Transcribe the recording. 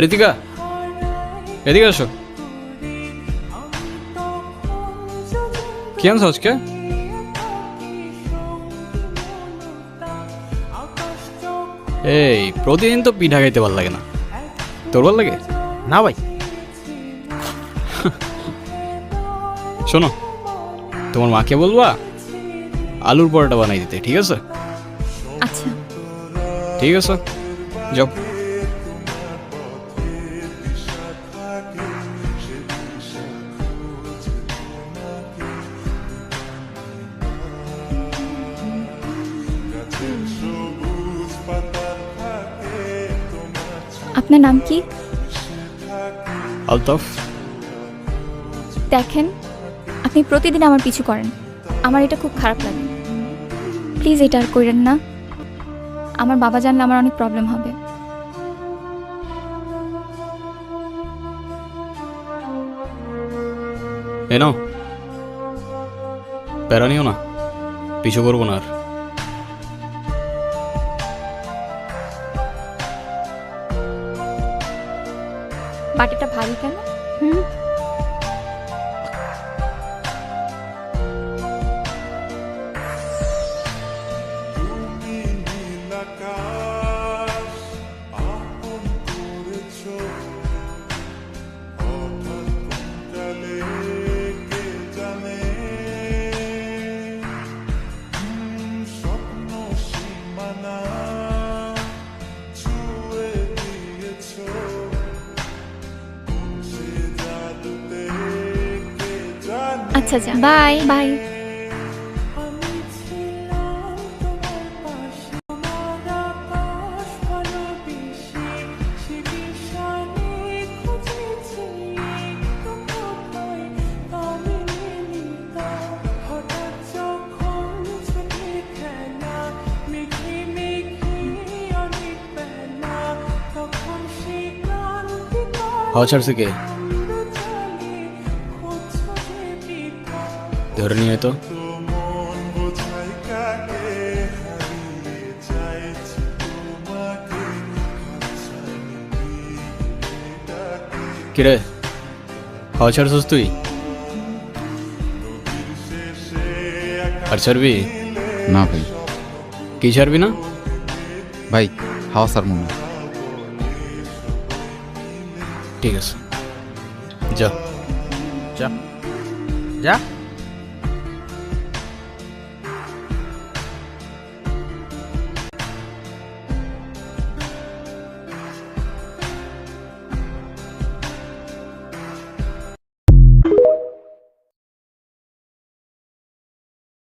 ঋতিকা, এদিকে আসো। কি আনছো আজকে? এই প্রতিদিন তো পিঠা খাইতে ভালো লাগে না, তোর ভালো লাগে? না ভাই। শোনো, তোমার মাকে বলবা আলুর পরোটা বানাই দিতে, ঠিক আছে? আচ্ছা। ঠিক আছে, যাও। আপনার নাম কি? আলতাফ। দেখেন, আপনি প্রতিদিন আমার পিছু করেন, আমার এটা খুব খারাপ লাগে। প্লিজ এটা আর করেন না, আমার বাবা জানলে আমার অনেক প্রবলেম হবে। এ নাও, প্যারা নিও না, পিছু করবো না আর। বাটিটা ভারী কেন? আচ্ছা যা, বাই বাই। হাওয়া ছাড়ছে কে? ধরে নিয়ে তো। কিরে, হাওয়া ছাড়ছিস তুই? আর ছাড়বি? না ভাই। কি ছাড়বি না? ভাই হাওয়া স্যার মনে ঠিক আছে, যা যা যা।